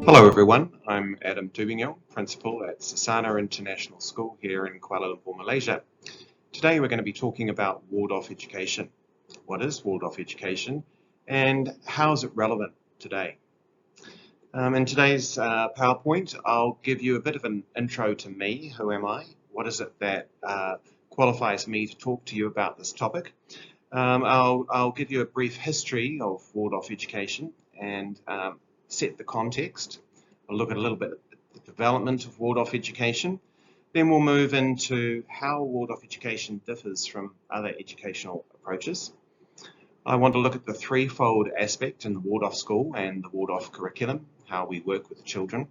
Hello everyone, I'm Adam Tubingel, Principal at Sasana International School here in Kuala Lumpur, Malaysia. Today we're going to be talking about Waldorf Education. What is Waldorf Education and how is it relevant today? In today's PowerPoint, I'll give you a bit of an intro to me. Who am I? What is it that qualifies me to talk to you about this topic? I'll give you a brief history of Waldorf Education and set the context. I'll look at a little bit at the development of Waldorf Education. Then we'll move into how Waldorf Education differs from other educational approaches. I want to look at the threefold aspect in the Waldorf school and the Waldorf curriculum, how we work with children.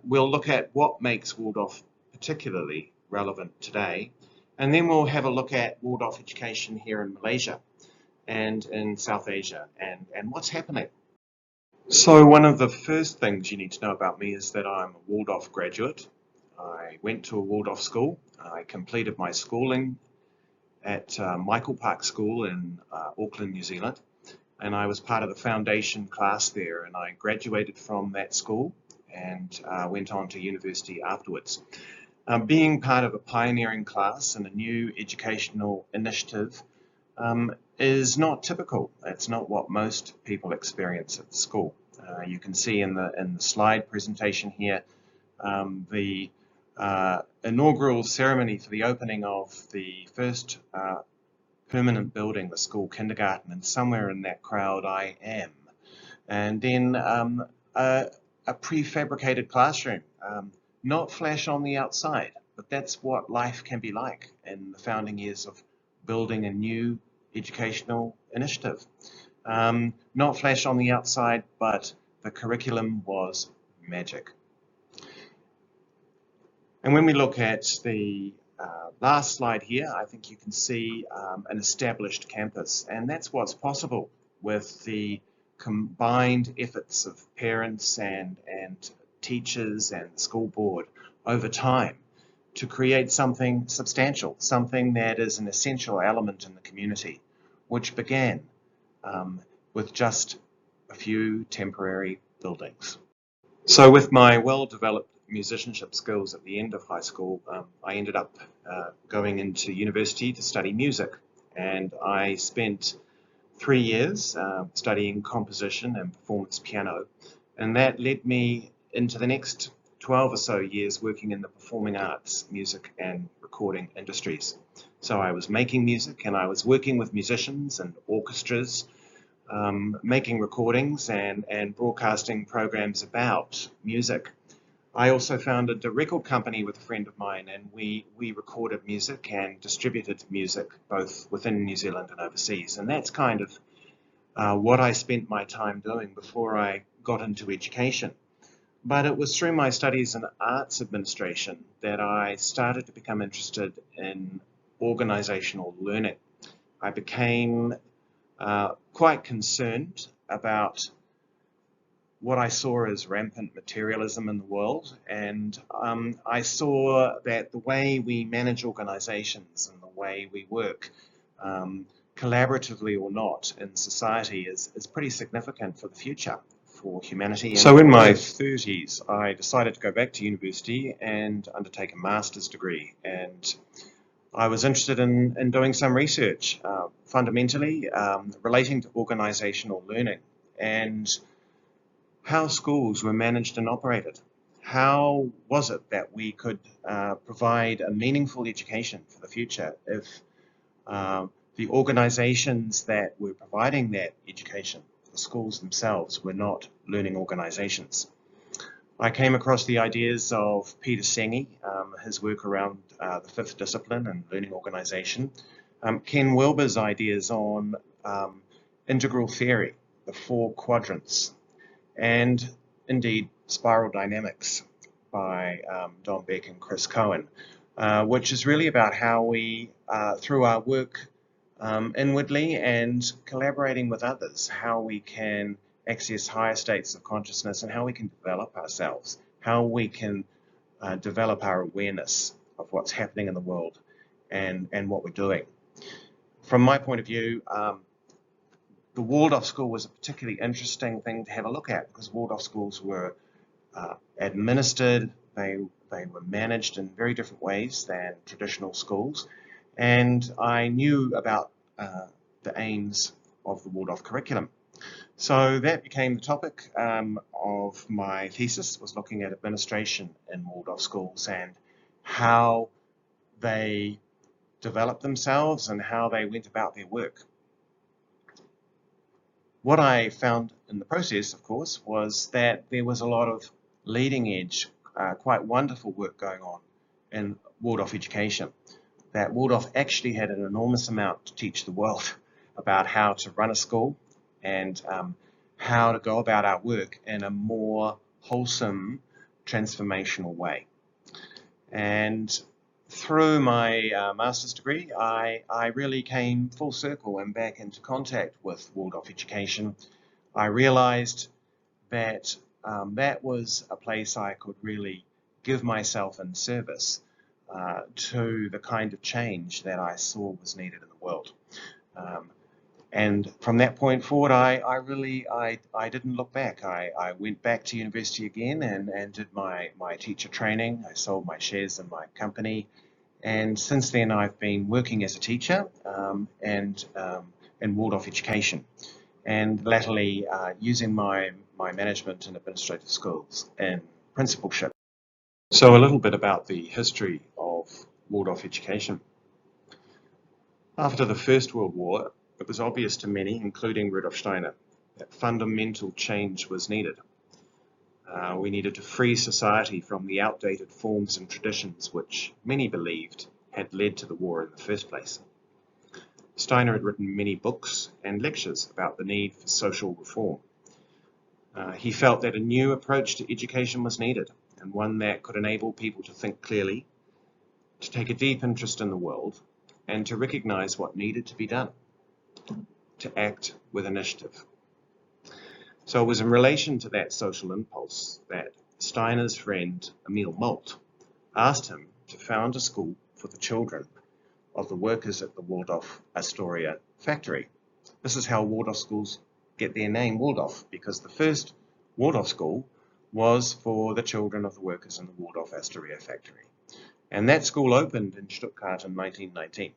We'll look at what makes Waldorf particularly relevant today. And then we'll have a look at Waldorf education here in Malaysia and in South Asia and what's happening. So one of the first things you need to know about me is that I'm a Waldorf graduate. I went to a Waldorf school. I completed my schooling at Michael Park School in Auckland, New Zealand. And I was part of the foundation class there, and I graduated from that school and went on to university afterwards. Being part of a pioneering class and a new educational initiative is not typical. It's not what most people experience at school. You can see in the slide presentation here the inaugural ceremony for the opening of the first permanent building, the school kindergarten, and somewhere in that crowd I am. And then a prefabricated classroom. Not flash on the outside, but that's what life can be like in the founding years of building a new educational initiative. Not flash on the outside, but the curriculum was magic. And when we look at the last slide here, I think you can see an established campus, and that's what's possible with the combined efforts of parents and teachers and the school board over time to create something substantial, something that is an essential element in the community, which began with just a few temporary buildings. So with my well-developed musicianship skills at the end of high school, I ended up going into university to study music, and I spent 3 years studying composition and performance piano, and that led me into the next 12 or so years working in the performing arts, music and recording industries. So I was making music and I was working with musicians and orchestras, making recordings and broadcasting programs about music. I also founded a record company with a friend of mine, and we recorded music and distributed music both within New Zealand and overseas. And that's kind of what I spent my time doing before I got into education. But it was through my studies in arts administration that I started to become interested in organizational learning. I became quite concerned about what I saw as rampant materialism in the world, and I saw that the way we manage organizations and the way we work, collaboratively or not, in society is pretty significant for the future, for humanity. So in my 30s, I decided to go back to university and undertake a master's degree, and I was interested in doing some research, fundamentally relating to organizational learning and how schools were managed and operated. How was it that we could provide a meaningful education for the future if the organizations that were providing that education, the schools themselves, were not learning organizations? I came across the ideas of Peter Senge, his work around the fifth discipline and learning organization, Ken Wilber's ideas on integral theory, the 4 quadrants, and indeed spiral dynamics by Don Beck and Chris Cohen, which is really about how we, through our work inwardly and collaborating with others, how we can access higher states of consciousness and how we can develop ourselves, how we can develop our awareness of what's happening in the world and what we're doing. From my point of view, the Waldorf school was a particularly interesting thing to have a look at, because Waldorf schools were administered, they were managed in very different ways than traditional schools, and I knew about the aims of the Waldorf curriculum. So that became the topic of my thesis, was looking at administration in Waldorf schools and how they developed themselves and how they went about their work. What I found in the process, of course, was that there was a lot of leading edge, quite wonderful work going on in Waldorf education. That Waldorf actually had an enormous amount to teach the world about how to run a school and how to go about our work in a more wholesome, transformational way. And through my master's degree, I really came full circle and back into contact with Waldorf education. I realized that that was a place I could really give myself in service to the kind of change that I saw was needed in the world. And from that point forward, I didn't look back. I went back to university again and did my teacher training. I sold my shares in my company. And since then, I've been working as a teacher and in Waldorf education, and latterly using my management and administrative skills in principalship. So a little bit about the history of Waldorf education. After the First World War, it was obvious to many, including Rudolf Steiner, that fundamental change was needed. We needed to free society from the outdated forms and traditions which many believed had led to the war in the first place. Steiner had written many books and lectures about the need for social reform. He felt that a new approach to education was needed, and one that could enable people to think clearly, to take a deep interest in the world, and to recognize what needed to be done, to act with initiative. So it was in relation to that social impulse that Steiner's friend Emil Molt asked him to found a school for the children of the workers at the Waldorf Astoria factory. This is how Waldorf schools get their name, Waldorf, because the first Waldorf school was for the children of the workers in the Waldorf Astoria factory. And that school opened in Stuttgart in 1919.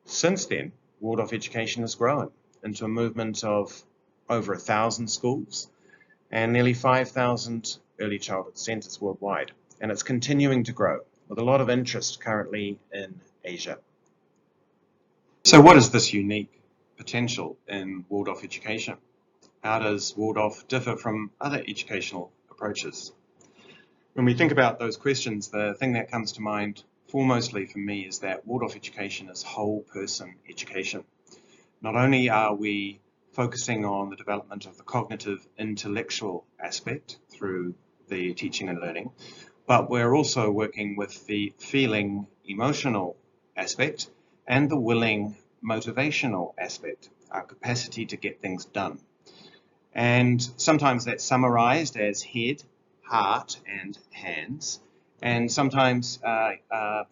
Since then, Waldorf education has grown into a movement of over 1,000 schools and nearly 5,000 early childhood centres worldwide. And it's continuing to grow with a lot of interest currently in Asia. So what is this unique potential in Waldorf education? How does Waldorf differ from other educational approaches? When we think about those questions, the thing that comes to mind foremostly for me is that Waldorf education is whole person education. Not only are we focusing on the development of the cognitive intellectual aspect through the teaching and learning, but we're also working with the feeling emotional aspect and the willing motivational aspect, our capacity to get things done. And sometimes that's summarized as head, heart, and hands. And sometimes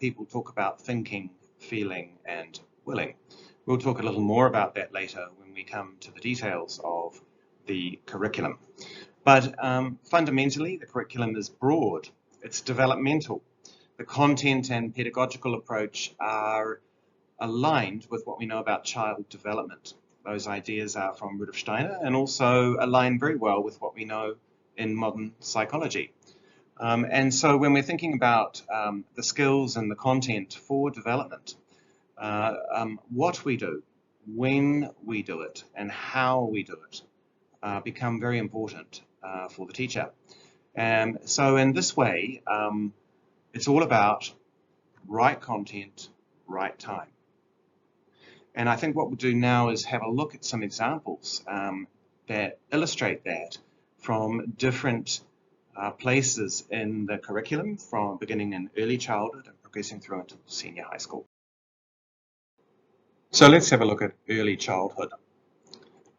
people talk about thinking, feeling, and willing. We'll talk a little more about that later when we come to the details of the curriculum. But fundamentally, the curriculum is broad. It's developmental. The content and pedagogical approach are aligned with what we know about child development. Those ideas are from Rudolf Steiner and also align very well with what we know in modern psychology. And so when we're thinking about the skills and the content for development, what we do, when we do it, and how we do it become very important for the teacher. So in this way, it's all about right content, right time. And I think what we'll do now is have a look at some examples that illustrate that from different places in the curriculum, from beginning in early childhood and progressing through into senior high school. So let's have a look at early childhood.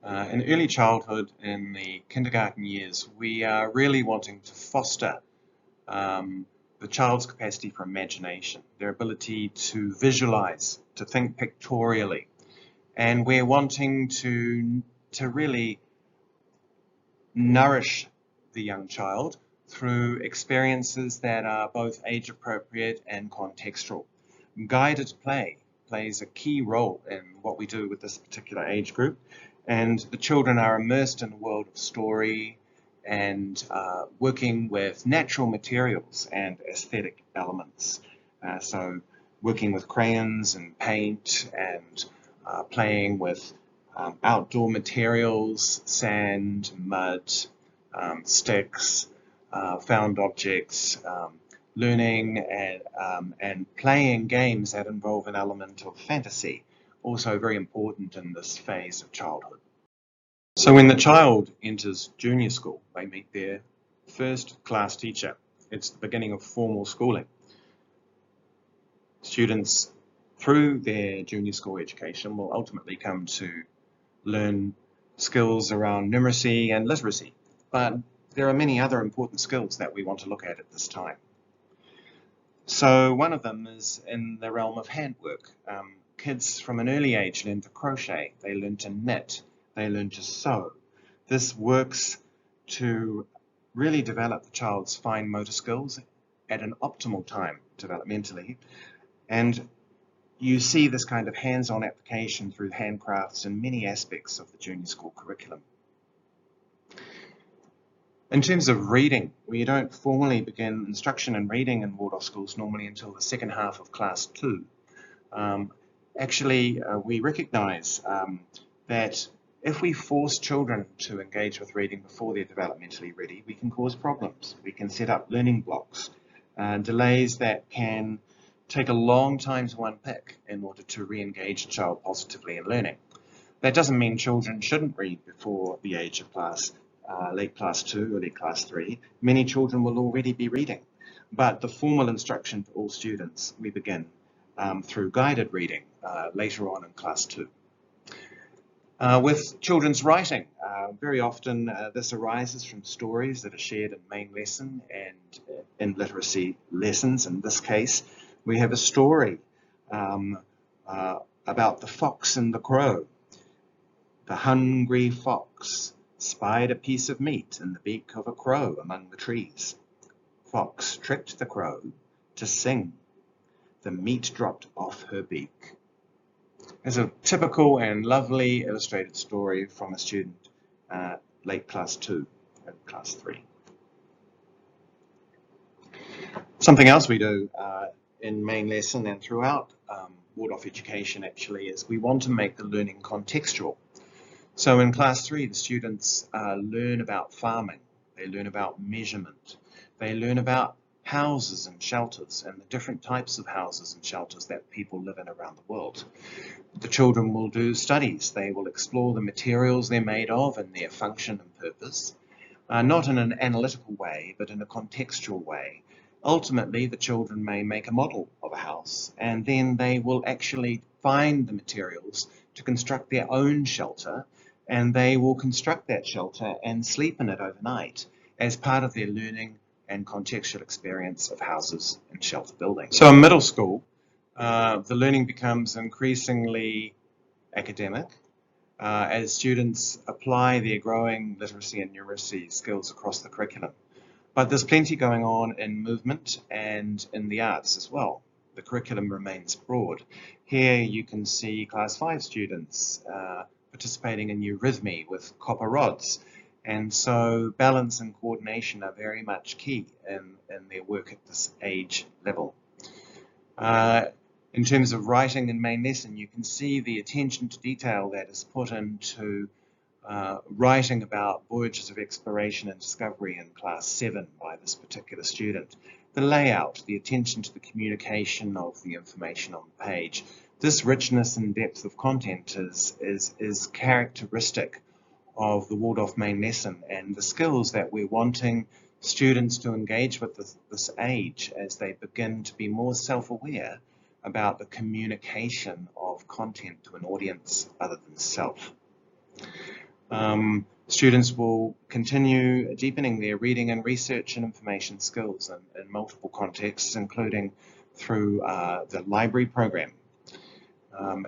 In early childhood, in the kindergarten years, we are really wanting to foster the child's capacity for imagination, their ability to visualize, to think pictorially, And we're wanting to really nourish the young child through experiences that are both age appropriate and contextual. Guided play plays a key role in what we do with this particular age group, and the children are immersed in a world of story and working with natural materials and aesthetic elements. So working with crayons and paint and playing with outdoor materials, sand, mud, sticks, found objects, learning and playing games that involve an element of fantasy, also very important in this phase of childhood. So when the child enters junior school, they meet their first class teacher. It's the beginning of formal schooling. Students, through their junior school education, will ultimately come to learn skills around numeracy and literacy. But there are many other important skills that we want to look at this time. So one of them is in the realm of handwork. Kids from an early age learn to crochet, they learn to knit, they learn to sew. This works to really develop the child's fine motor skills at an optimal time developmentally. And you see this kind of hands-on application through handcrafts in many aspects of the junior school curriculum. In terms of reading, we don't formally begin instruction in reading in Waldorf schools normally until the second half of class 2. We recognise that if we force children to engage with reading before they're developmentally ready, we can cause problems. We can set up learning blocks, delays that can take a long time to unpick in order to re-engage a child positively in learning. That doesn't mean children shouldn't read before the age of late class 2 or late class 3. Many children will already be reading, but the formal instruction for all students we begin through guided reading later on in class 2. With children's writing, very often this arises from stories that are shared in main lesson and in literacy lessons. In this case, we have a story about the fox and the crow. The hungry fox spied a piece of meat in the beak of a crow among the trees. Fox tricked the crow to sing. The meat dropped off her beak. It's a typical and lovely illustrated story from a student late class 2 and class 3. Something else we do in main lesson and throughout Waldorf Education actually is we want to make the learning contextual. So in class 3, the students learn about farming, they learn about measurement, they learn about houses and shelters and the different types of houses and shelters that people live in around the world. The children will do studies, they will explore the materials they're made of and their function and purpose, not in an analytical way, but in a contextual way. Ultimately, the children may make a model of a house, and then they will actually find the materials to construct their own shelter, and they will construct that shelter and sleep in it overnight as part of their learning and contextual experience of houses and shelter building. So in middle school, the learning becomes increasingly academic as students apply their growing literacy and numeracy skills across the curriculum. But there's plenty going on in movement and in the arts as well. The curriculum remains broad. Here you can see class 5 students participating in eurythmy with copper rods. And so balance and coordination are very much key in their work at this age level. In terms of writing in main lesson, you can see the attention to detail that is put into writing about voyages of exploration and discovery in class 7 by this particular student. The layout, the attention to the communication of the information on the page. This richness and depth of content is characteristic of the Waldorf main lesson and the skills that we're wanting students to engage with this age as they begin to be more self-aware about the communication of content to an audience other than self. Students will continue deepening their reading and research and information skills in multiple contexts, including through the library program.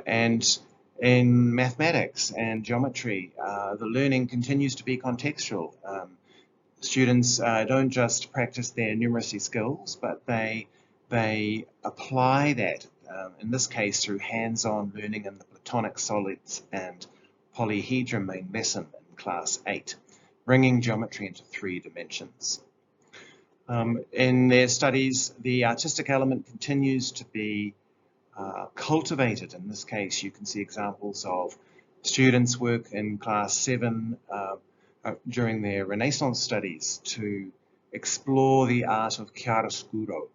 And In mathematics and geometry, the learning continues to be contextual. Students don't just practice their numeracy skills, but they apply that, in this case through hands-on learning in the Platonic solids and polyhedron main lesson in Class 8, bringing geometry into 3 dimensions. In their studies, the artistic element continues to be cultivated. In this case, you can see examples of students' work in Class 7 during their Renaissance studies to explore the art of chiaroscuro,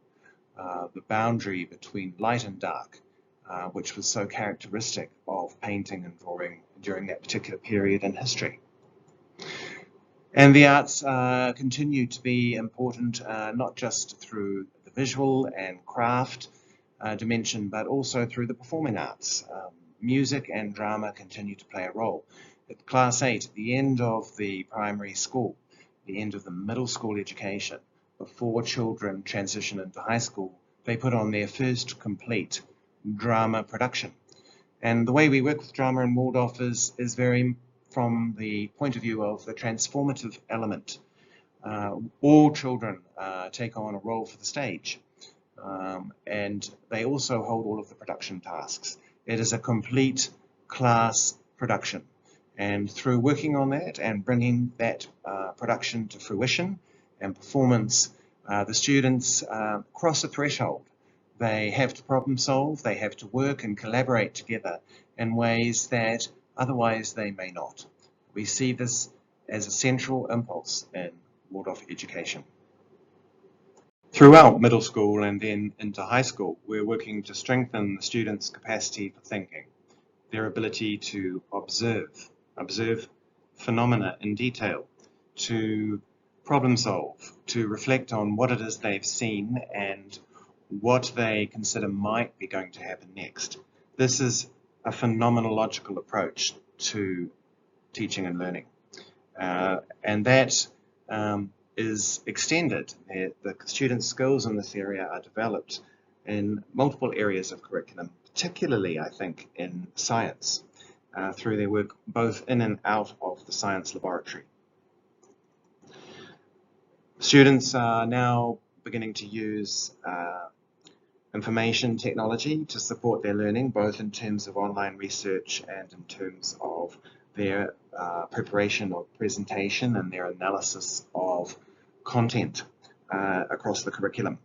the boundary between light and dark, which was so characteristic of painting and drawing during that particular period in history. And the arts continue to be important, not just through the visual and craft dimension, but also through the performing arts. Music and drama continue to play a role. At Class 8, at the end of the primary school, the end of the middle school education, before children transition into high school, they put on their first complete drama production. And the way we work with drama in Waldorf is very from the point of view of the transformative element. All children take on a role for the stage, and they also hold all of the production tasks. It is a complete class production, and through working on that and bringing that production to fruition and performance, the students cross a threshold. They have to problem solve, they have to work and collaborate together in ways that otherwise they may not. We see this as a central impulse in Waldorf education. Throughout middle school and then into high school, we're working to strengthen the students' capacity for thinking, their ability to observe phenomena in detail, to problem solve, to reflect on what it is they've seen and what they consider might be going to happen next. This is a phenomenological approach to teaching and learning, and that is extended. The students' skills in this area are developed in multiple areas of curriculum, particularly, I think, in science, through their work both in and out of the science laboratory. Students are now beginning to use information technology to support their learning, both in terms of online research and in terms of their preparation of presentation and their analysis of content across the curriculum.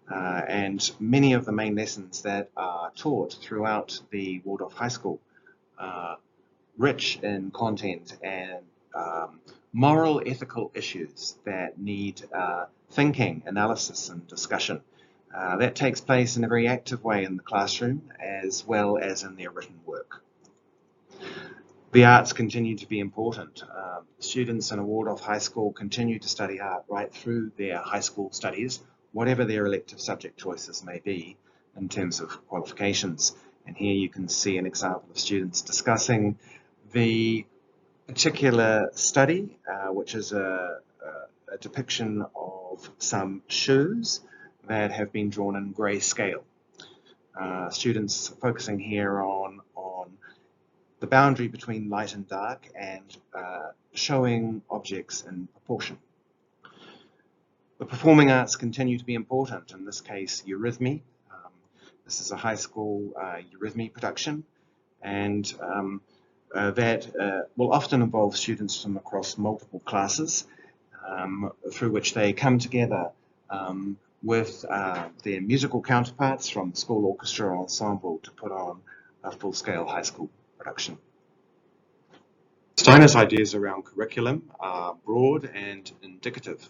And many of the main lessons that are taught throughout the Waldorf High School are rich in content and moral, ethical issues that need thinking, analysis, and discussion. That takes place in a very active way in the classroom as well as in their written work. The arts continue to be important. Students in a Waldorf High School continue to study art right through their high school studies, whatever their elective subject choices may be in terms of qualifications. And here you can see an example of students discussing the particular study, which is a depiction of some shoes that have been drawn in grayscale. Students focusing here on the boundary between light and dark and showing objects in proportion. The performing arts continue to be important, in this case eurythmy. This is a high school eurythmy production, and that will often involve students from across multiple classes, through which they come together with their musical counterparts from the school orchestra or ensemble to put on a full-scale high school production. Steiner's ideas around curriculum are broad and indicative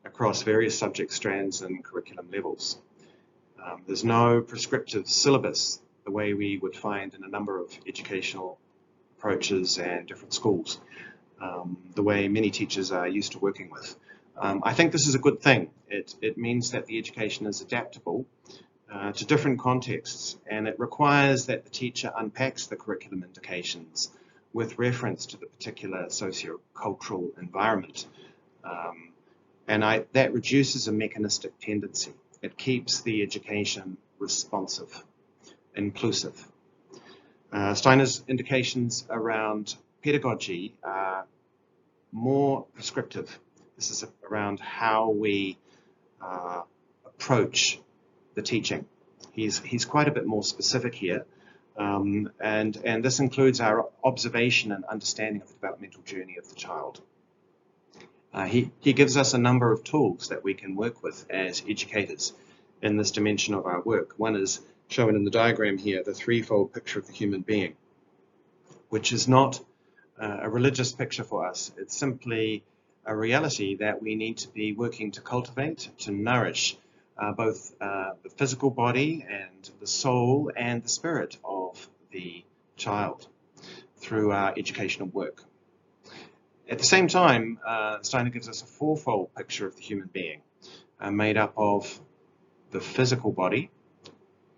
across various subject strands and curriculum levels. There's no prescriptive syllabus the way we would find in a number of educational approaches and different schools, the way many teachers are used to working with. I think this is a good thing. It means that the education is adaptable to different contexts, and it requires that the teacher unpacks the curriculum indications with reference to the particular socio-cultural environment. That reduces a mechanistic tendency. It keeps the education responsive, inclusive. Steiner's indications around pedagogy are more prescriptive. This is around how we approach the teaching. He's quite a bit more specific here, and this includes our observation and understanding of the developmental journey of the child. He gives us a number of tools that we can work with as educators in this dimension of our work. One is shown in the diagram here, the threefold picture of the human being, which is not a religious picture for us. It's simply a reality that we need to be working to cultivate, to nourish both the physical body and the soul and the spirit of the child through our educational work. At the same time, Steiner gives us a fourfold picture of the human being, made up of the physical body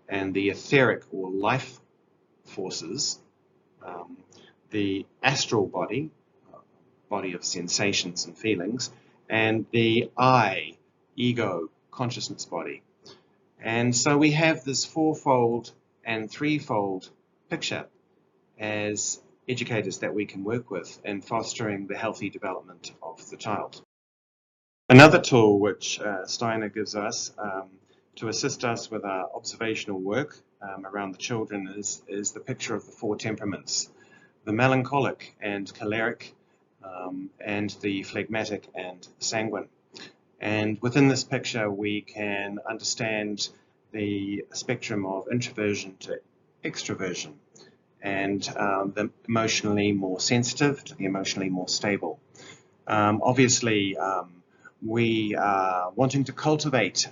and the etheric or life forces, the astral body, body of sensations and feelings, and the I, ego, consciousness body. And so we have this fourfold and threefold picture as educators that we can work with in fostering the healthy development of the child. Another tool which Steiner gives us to assist us with our observational work around the children is the picture of the four temperaments, the melancholic and choleric, and the phlegmatic and sanguine. And within this picture we can understand the spectrum of introversion to extroversion, and the emotionally more sensitive to the emotionally more stable. Obviously, we are wanting to cultivate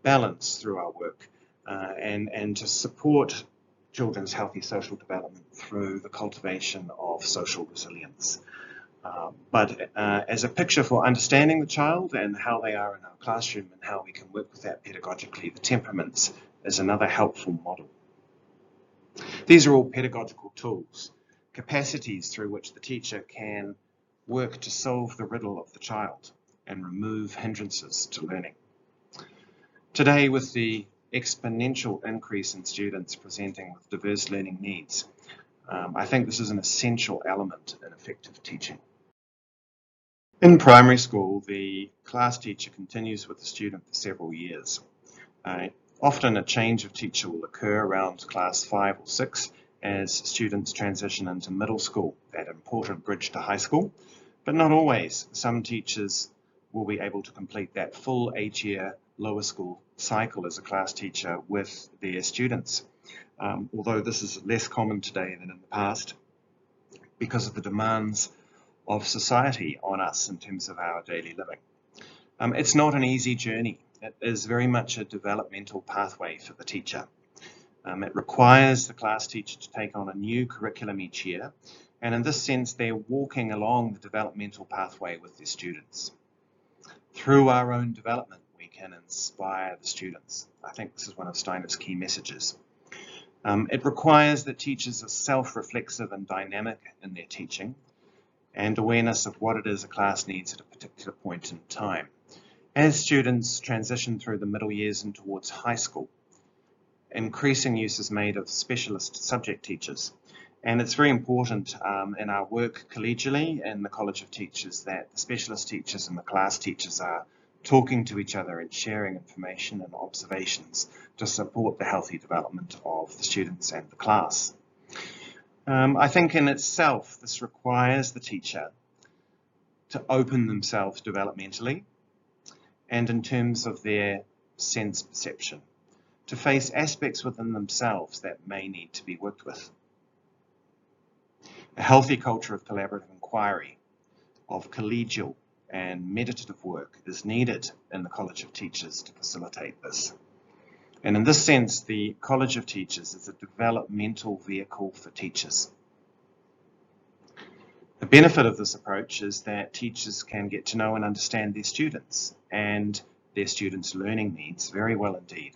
balance through our work and to support children's healthy social development through the cultivation of social resilience. But as a picture for understanding the child and how they are in our classroom and how we can work with that pedagogically, the temperaments is another helpful model. These are all pedagogical tools, capacities through which the teacher can work to solve the riddle of the child and remove hindrances to learning. Today, with the exponential increase in students presenting with diverse learning needs, I think this is an essential element in effective teaching. In primary school, the class teacher continues with the student for several years. Often a change of teacher will occur around class 5 or 6 as students transition into middle school, that important bridge to high school, but not always. Some teachers will be able to complete that full 8-year lower school cycle as a class teacher with their students, although this is less common today than in the past because of the demands of society on us in terms of our daily living. It's not an easy journey. It is very much a developmental pathway for the teacher. It requires the class teacher to take on a new curriculum each year, and in this sense they're walking along the developmental pathway with their students. Through our own development we can inspire the students. I think this is one of Steiner's key messages. It requires that teachers are self-reflexive and dynamic in their teaching, and awareness of what it is a class needs at a particular point in time. As students transition through the middle years and towards high school, increasing use is made of specialist subject teachers. And it's very important in our work collegially in the College of Teachers that the specialist teachers and the class teachers are talking to each other and sharing information and observations to support the healthy development of the students and the class. I think in itself this requires the teacher to open themselves developmentally and in terms of their sense perception, to face aspects within themselves that may need to be worked with. A healthy culture of collaborative inquiry, of collegial and meditative work is needed in the College of Teachers to facilitate this. And in this sense, the College of Teachers is a developmental vehicle for teachers. The benefit of this approach is that teachers can get to know and understand their students and their students' learning needs very well indeed.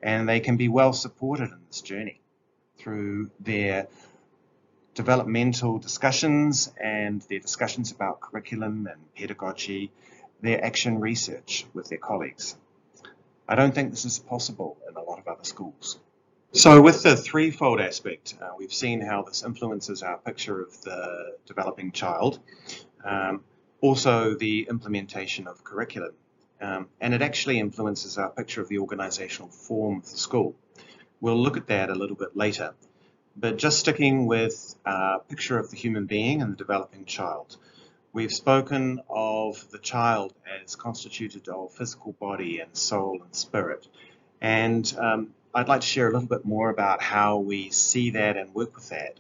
And they can be well supported in this journey through their developmental discussions and their discussions about curriculum and pedagogy, their action research with their colleagues. I don't think this is possible in a lot of other schools. So with the threefold aspect, we've seen how this influences our picture of the developing child, um, also the implementation of curriculum, and it actually influences our picture of the organisational form of the school. We'll look at that a little bit later, but just sticking with a picture of the human being and the developing child. We've spoken of the child as constituted of physical body and soul and spirit. And I'd like to share a little bit more about how we see that and work with that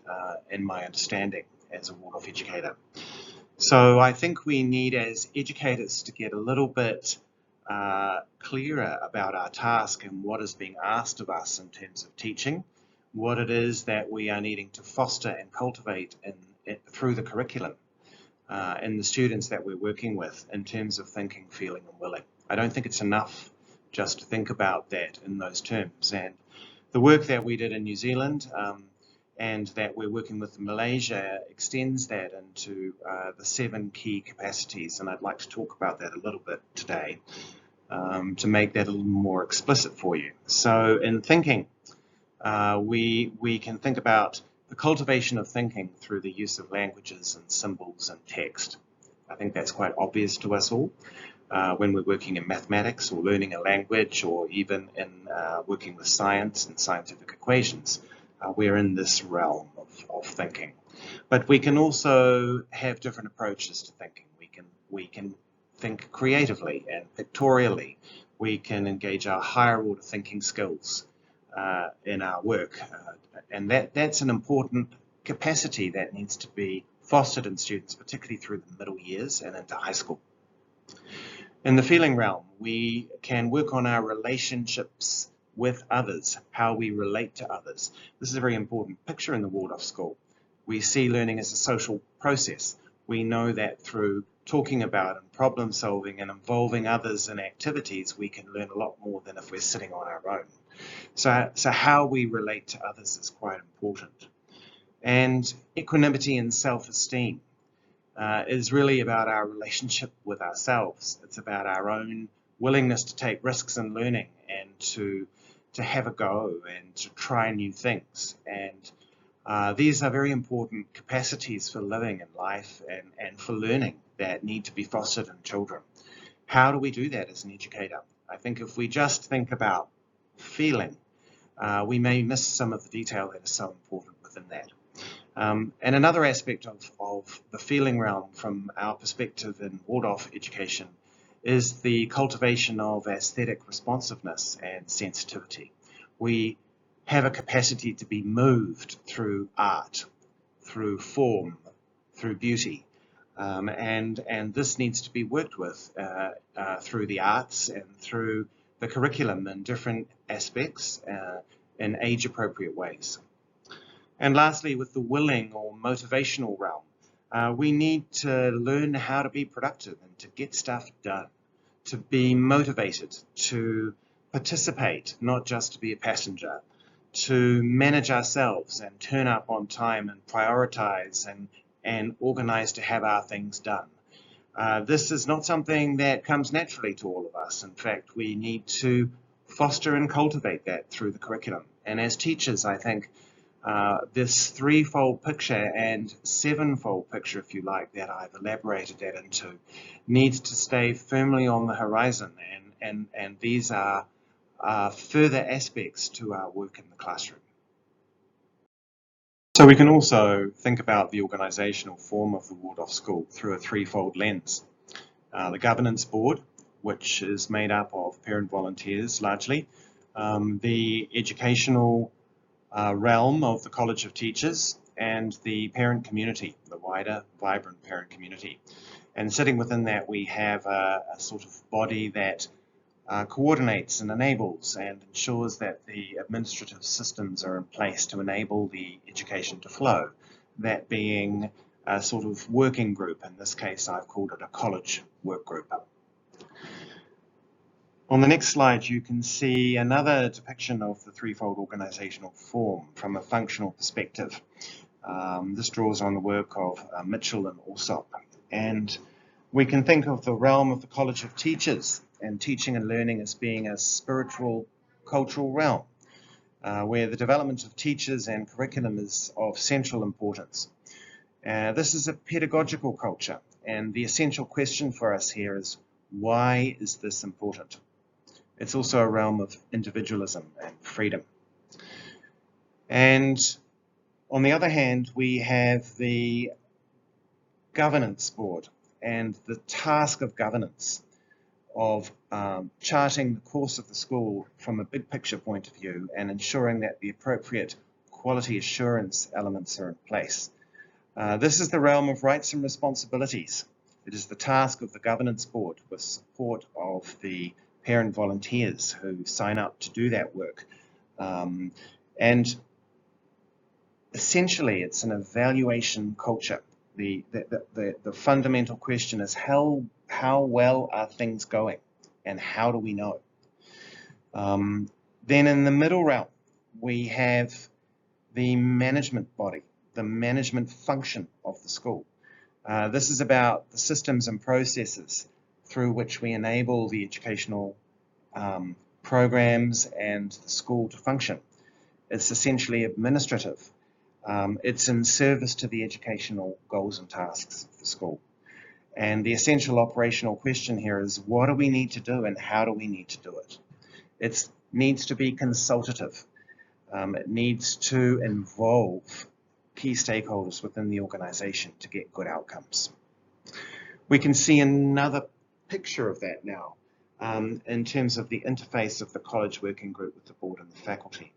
in my understanding as a Waldorf educator. So I think we need as educators to get a little bit clearer about our task and what is being asked of us in terms of teaching, what it is that we are needing to foster and cultivate through the curriculum in the students that we're working with in terms of thinking, feeling and willing. I don't think it's enough just to think about that in those terms. And the work that we did in New Zealand and that we're working with in Malaysia extends that into the 7 key capacities, and I'd like to talk about that a little bit today to make that a little more explicit for you. So in thinking, we can think about the cultivation of thinking through the use of languages and symbols and text. I think that's quite obvious to us all when we're working in mathematics or learning a language, or even in working with science and scientific equations. We're in this realm of thinking. But we can also have different approaches to thinking. We can think creatively and pictorially. We can engage our higher order thinking skills in our work. And that's an important capacity that needs to be fostered in students, particularly through the middle years and into high school. In the feeling realm, we can work on our relationships with others, how we relate to others. This is a very important picture in the Waldorf School. We see learning as a social process. We know that through talking about and problem solving and involving others in activities, we can learn a lot more than if we're sitting on our own. So how we relate to others is quite important. And equanimity and self-esteem is really about our relationship with ourselves. It's about our own willingness to take risks in learning and to have a go and to try new things. And these are very important capacities for living in life and for learning that need to be fostered in children. How do we do that as an educator? I think if we just think about feeling, we may miss some of the detail that is so important within that. And another aspect of the feeling realm from our perspective in Waldorf education is the cultivation of aesthetic responsiveness and sensitivity. We have a capacity to be moved through art, through form, through beauty. And this needs to be worked with through the arts and through the curriculum in different aspects in age-appropriate ways. And lastly, with the willing or motivational realm, we need to learn how to be productive and to get stuff done, to be motivated, to participate, not just to be a passenger, to manage ourselves and turn up on time and prioritize and organize to have our things done. This is not something that comes naturally to all of us. In fact, we need to foster and cultivate that through the curriculum. And as teachers, I think this threefold picture and sevenfold picture, if you like, that I've elaborated that into, needs to stay firmly on the horizon. And these are further aspects to our work in the classroom. So we can also think about the organisational form of the Waldorf School through a threefold lens. The governance board, which is made up of parent volunteers largely, the educational realm of the College of Teachers, and the parent community, the wider, vibrant parent community. And sitting within that, we have a sort of body that coordinates and enables and ensures that the administrative systems are in place to enable the education to flow. That being a sort of working group. In this case, I've called it a college work group. On the next slide, you can see another depiction of the threefold organisational form from a functional perspective. This draws on the work of Mitchell and Alsop. And we can think of the realm of the College of Teachers and teaching and learning as being a spiritual, cultural realm. where the development of teachers and curriculum is of central importance. This is a pedagogical culture, and the essential question for us here is, why is this important? It's also a realm of individualism and freedom. And on the other hand, we have the governance board and the task of governance of charting the course of the school from a big picture point of view and ensuring that the appropriate quality assurance elements are in place. This is the realm of rights and responsibilities. It is the task of the governance board with support of the parent volunteers who sign up to do that work. And essentially, it's an evaluation culture. The fundamental question is how well are things going, and how do we know? Then in the middle realm, we have the management body, the management function of the school. This is about the systems and processes through which we enable the educational programs and the school to function. It's essentially administrative. It's in service to the educational goals and tasks of the school. And the essential operational question here is, what do we need to do and how do we need to do it? It needs to be consultative. It needs to involve key stakeholders within the organization to get good outcomes. We can see another picture of that now in terms of the interface of the college working group with the board and the faculty.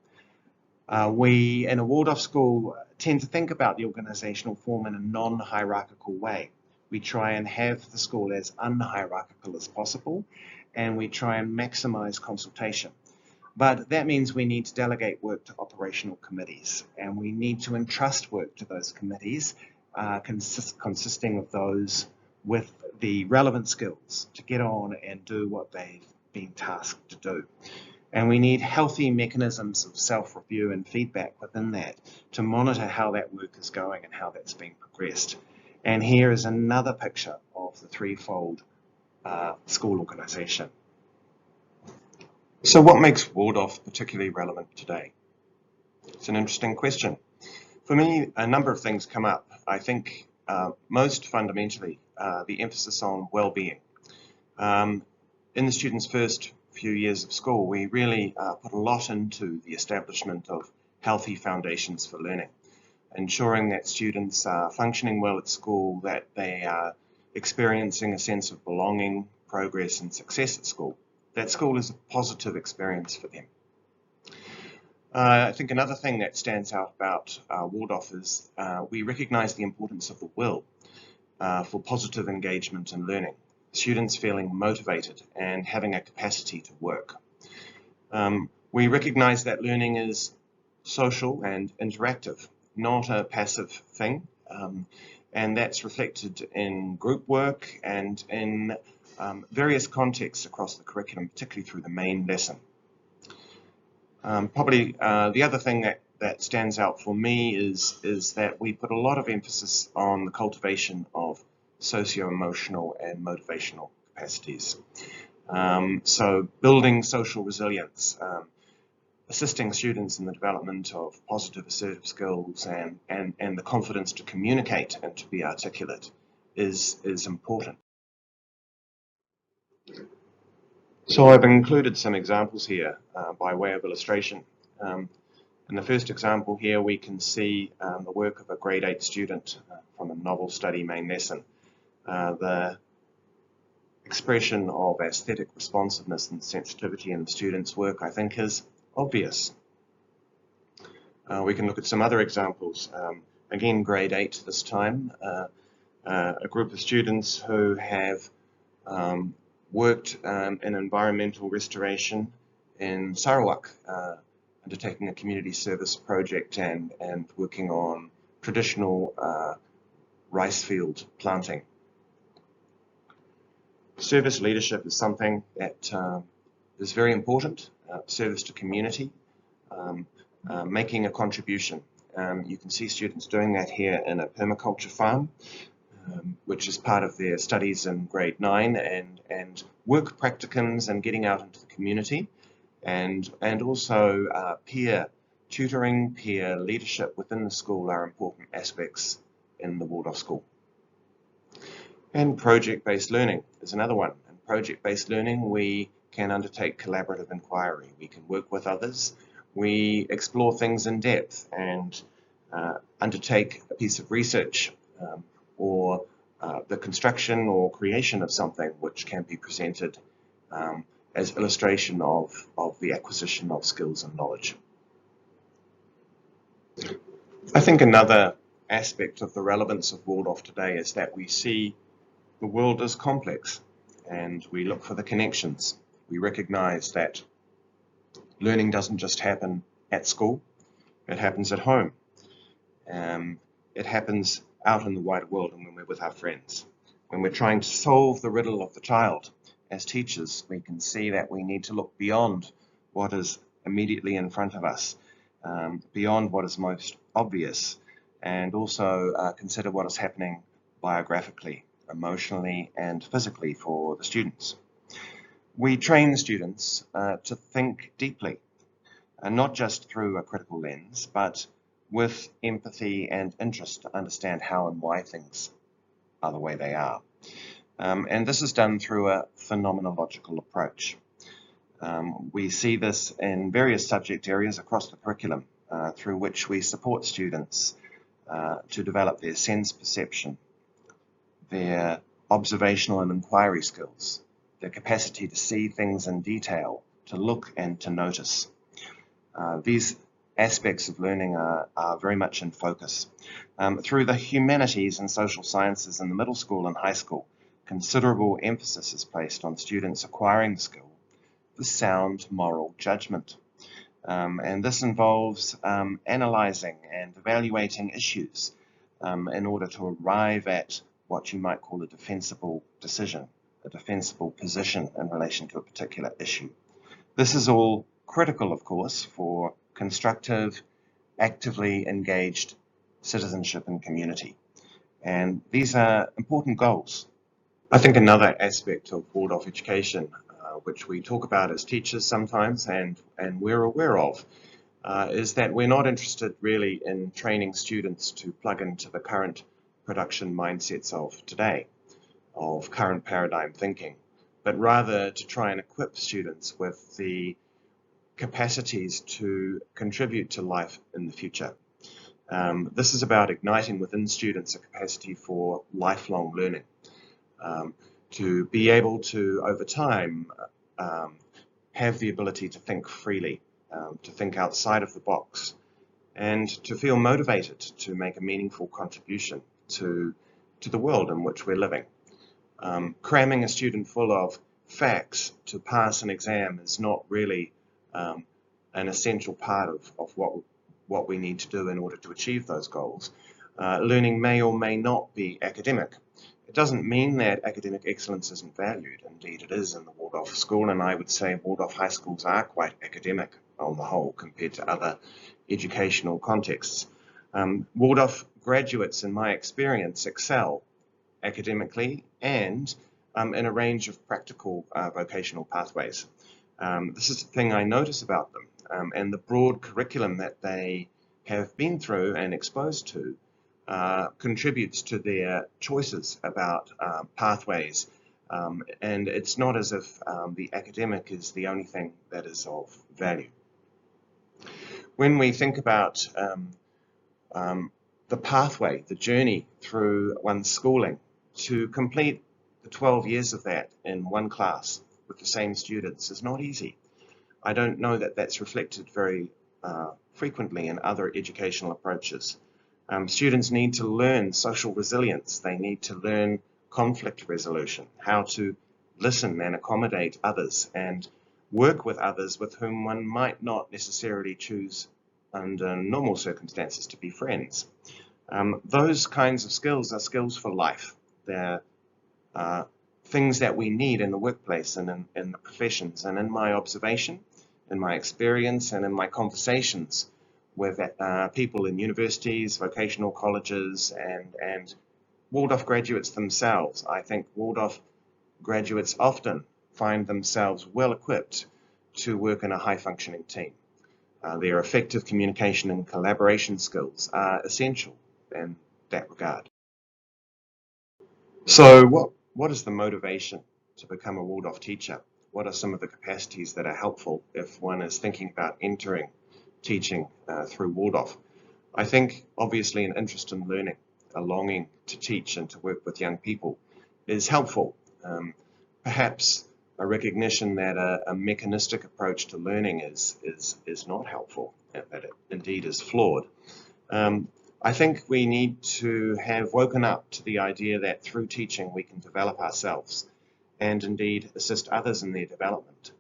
We, in a Waldorf school, tend to think about the organizational form in a non-hierarchical way. We try and have the school as unhierarchical as possible, and we try and maximize consultation. But that means we need to delegate work to operational committees, and we need to entrust work to those committees, consisting of those with the relevant skills to get on and do what they've been tasked to do. And we need healthy mechanisms of self-review and feedback within that to monitor how that work is going and how that's being progressed. And here is another picture of the threefold school organisation. So what makes Waldorf particularly relevant today? It's an interesting question. For me, a number of things come up. I think most fundamentally, the emphasis on well-being. In the students' first few years of school, we really put a lot into the establishment of healthy foundations for learning, ensuring that students are functioning well at school, that they are experiencing a sense of belonging, progress and success at school. That school is a positive experience for them. I think another thing that stands out about Waldorf is we recognise the importance of the will for positive engagement and learning. Students feeling motivated and having a capacity to work. We recognise that learning is social and interactive, not a passive thing, and that's reflected in group work and in various contexts across the curriculum, particularly through the main lesson. Probably the other thing that stands out for me is that we put a lot of emphasis on the cultivation of socio-emotional and motivational capacities. So building social resilience, assisting students in the development of positive assertive skills and the confidence to communicate and to be articulate is important. So I've included some examples here by way of illustration. In the first example here, we can see the work of a grade 8 student from a novel study main lesson. The expression of aesthetic responsiveness and sensitivity in the student's work, I think, is obvious. We can look at some other examples. Again, grade 8 this time, a group of students who have worked in environmental restoration in Sarawak, undertaking a community service project and working on traditional rice field planting. Service leadership is something that is very important, service to community, making a contribution. You can see students doing that here in a permaculture farm, which is part of their studies in grade 9, and work practicums and getting out into the community, and also peer Tutoring, peer leadership within the school are important aspects in the Waldorf school. And project-based learning is another one. In project-based learning, we can undertake collaborative inquiry. We can work with others. We explore things in depth and undertake a piece of research or the construction or creation of something which can be presented as illustration of the acquisition of skills and knowledge. I think another aspect of the relevance of Waldorf today is that we see the world as complex and we look for the connections. We recognize that learning doesn't just happen at school, it happens at home. It happens out in the wider world and when we're with our friends. When we're trying to solve the riddle of the child, as teachers, we can see that we need to look beyond what is immediately in front of us, beyond what is most obvious, and also consider what is happening biographically, emotionally, and physically for the students. We train the students to think deeply, not just through a critical lens, but with empathy and interest to understand how and why things are the way they are. And this is done through a phenomenological approach. We see this in various subject areas across the curriculum through which we support students to develop their sense perception, their observational and inquiry skills, their capacity to see things in detail, to look and to notice. These aspects of learning are very much in focus. Through the humanities and social sciences in the middle school and high school, considerable emphasis is placed on students acquiring the skill for sound moral judgment. And this involves analysing and evaluating issues in order to arrive at what you might call a defensible decision, a defensible position in relation to a particular issue. This is all critical, of course, for constructive, actively engaged citizenship and community. And these are important goals. I think another aspect of Waldorf education, which we talk about as teachers sometimes and we're aware of, is that we're not interested really in training students to plug into the current production mindsets of today, of current paradigm thinking, but rather to try and equip students with the capacities to contribute to life in the future. This is about igniting within students a capacity for lifelong learning, to be able to, over time, have the ability to think freely, to think outside of the box, and to feel motivated to make a meaningful contribution to the world in which we're living. Cramming a student full of facts to pass an exam is not really an essential part of what we need to do in order to achieve those goals. Learning may or may not be academic. It doesn't mean that academic excellence isn't valued. Indeed, it is in the Waldorf school, and I would say Waldorf high schools are quite academic on the whole compared to other educational contexts. Waldorf graduates, in my experience, excel academically and in a range of practical vocational pathways. This is the thing I notice about them, and the broad curriculum that they have been through and exposed to contributes to their choices about pathways, and it's not as if the academic is the only thing that is of value. When we think about the pathway, the journey through one's schooling, to complete the 12 years of that in one class with the same students is not easy. I don't know that that's reflected very frequently in other educational approaches. Students need to learn social resilience. They need to learn conflict resolution, how to listen and accommodate others and work with others with whom one might not necessarily choose under normal circumstances to be friends. Those kinds of skills are skills for life. They're things that we need in the workplace and in the professions. And in my observation, in my experience, and in my conversations with people in universities, vocational colleges, and Waldorf graduates themselves, I think Waldorf graduates often find themselves well equipped to work in a high-functioning team. Their effective communication and collaboration skills are essential in that regard. So what is the motivation to become a Waldorf teacher? What are some of the capacities that are helpful if one is thinking about entering teaching through Waldorf? I think obviously an interest in learning, a longing to teach and to work with young people is helpful. Perhaps a recognition that a mechanistic approach to learning is not helpful, that it indeed is flawed. I think we need to have woken up to the idea that through teaching we can develop ourselves and indeed assist others in their development.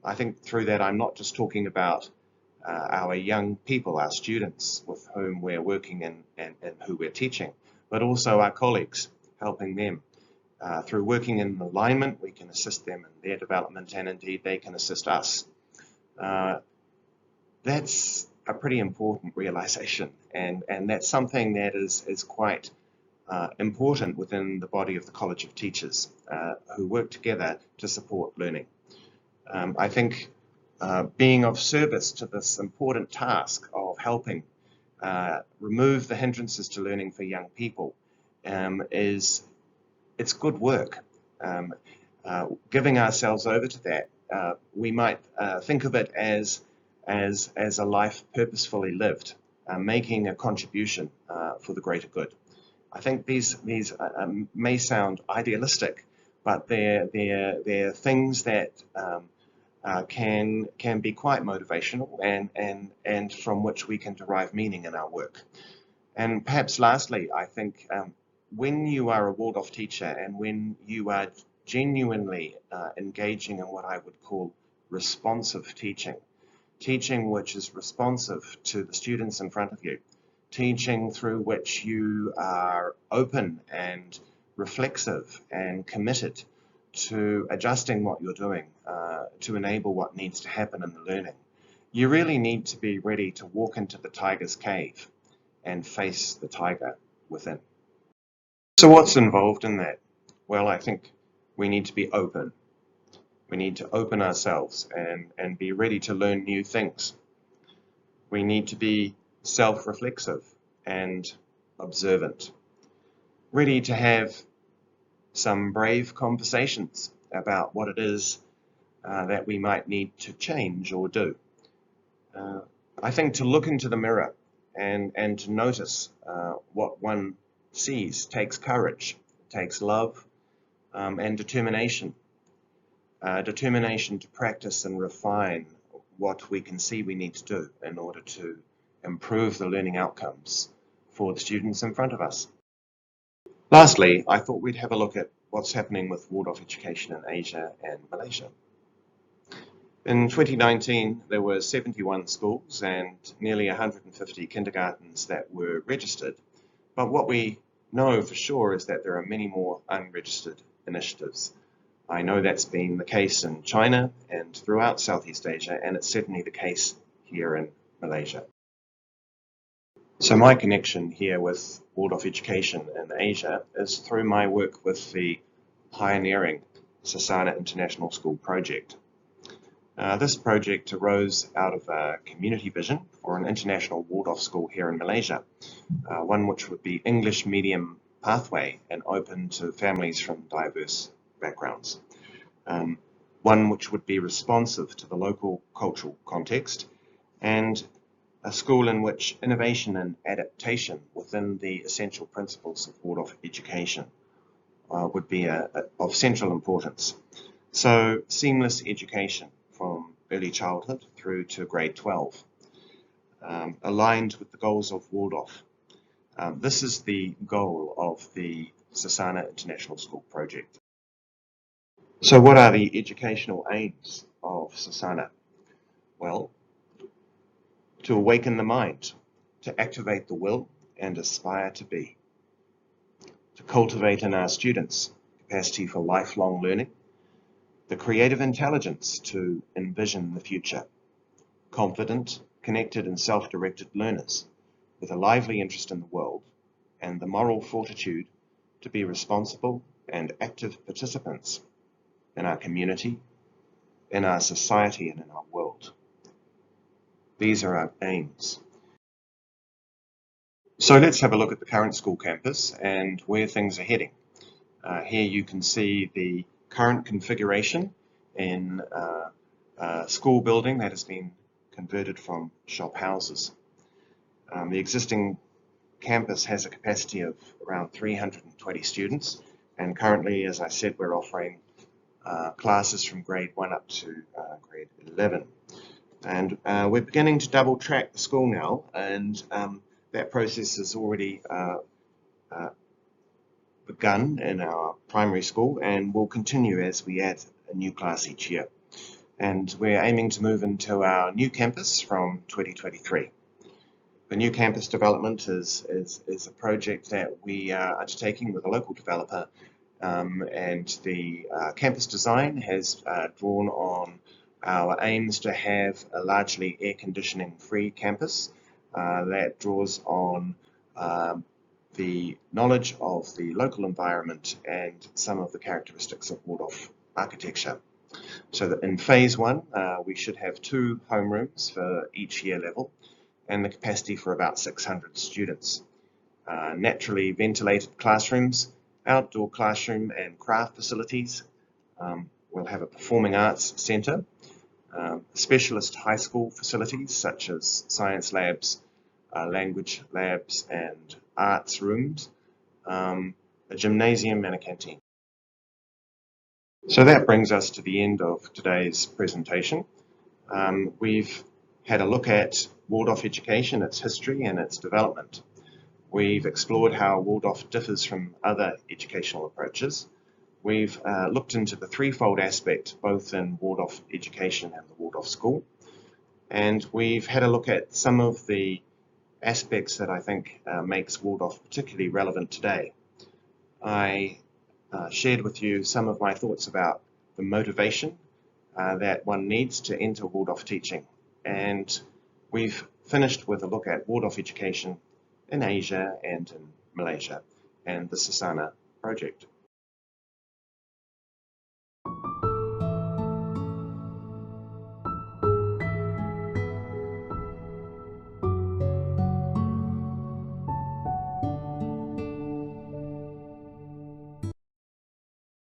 I think through that I'm not just talking about our young people, our students with whom we're working and who we're teaching, but also our colleagues, helping them. Through working in alignment, we can assist them in their development, and indeed they can assist us. That's a pretty important realization, and that's something that is quite important within the body of the College of Teachers who work together to support learning. I think being of service to this important task of helping remove the hindrances to learning for young people it's good work. Giving ourselves over to that, we might think of it as a life purposefully lived, making a contribution for the greater good. I think these may sound idealistic, but they're things that can be quite motivational and from which we can derive meaning in our work. And perhaps lastly, I think when you are a Waldorf teacher and when you are genuinely engaging in what I would call responsive teaching, teaching which is responsive to the students in front of you, teaching through which you are open and reflexive and committed to adjusting what you're doing to enable what needs to happen in the learning. You really need to be ready to walk into the tiger's cave and face the tiger within. So what's involved in that? Well, I think we need to be open. We need to open ourselves and be ready to learn new things. We need to be self-reflexive and observant, ready to have some brave conversations about what it is that we might need to change or do. I think to look into the mirror and to notice what one sees takes courage, takes love and determination. Determination to practice and refine what we can see we need to do in order to improve the learning outcomes for the students in front of us. Lastly, I thought we'd have a look at what's happening with Waldorf Education in Asia and Malaysia. In 2019, there were 71 schools and nearly 150 kindergartens that were registered. But what we know for sure is that there are many more unregistered initiatives. I know that's been the case in China and throughout Southeast Asia, and it's certainly the case here in Malaysia. So my connection here with Waldorf Education in Asia is through my work with the pioneering Sasana International School project. This project arose out of a community vision for an international Waldorf school here in Malaysia, one which would be English medium pathway and open to families from diverse backgrounds. One which would be responsive to the local cultural context, and a school in which innovation and adaptation within the essential principles of Waldorf education would be of central importance. So seamless education from early childhood through to grade 12, aligned with the goals of Waldorf. This is the goal of the Sasana International School project. So what are the educational aims of Sasana? Well, to awaken the mind, to activate the will and aspire to be, to cultivate in our students capacity for lifelong learning, the creative intelligence to envision the future, confident, connected and self-directed learners with a lively interest in the world, and the moral fortitude to be responsible and active participants in our community, in our society and in our world. These are our aims. So let's have a look at the current school campus and where things are heading. Here you can see the current configuration in a school building that has been converted from shop houses. The existing campus has a capacity of around 320 students, and currently, as I said, we're offering classes from grade 1 up to grade 11. And we're beginning to double track the school now, and that process has already begun in our primary school and will continue as we add a new class each year. And we're aiming to move into our new campus from 2023. The new campus development is a project that we are undertaking with a local developer, and the campus design has drawn on our aims to have a largely air conditioning free campus that draws on the knowledge of the local environment and some of the characteristics of Waldorf architecture. So that in phase 1 we should have 2 homerooms for each year level and the capacity for about 600 students. Naturally ventilated classrooms, outdoor classroom and craft facilities. We'll have a performing arts centre, specialist high school facilities such as science labs, language labs and arts rooms, a gymnasium and a canteen. So that brings us to the end of today's presentation. We've had a look at Waldorf education, its history and its development. We've explored how Waldorf differs from other educational approaches. We've looked into the threefold aspect, both in Waldorf education and the Waldorf school. And we've had a look at some of the aspects that I think makes Waldorf particularly relevant today. I shared with you some of my thoughts about the motivation that one needs to enter Waldorf teaching. And we've finished with a look at Waldorf education in Asia and in Malaysia and the Sasana project.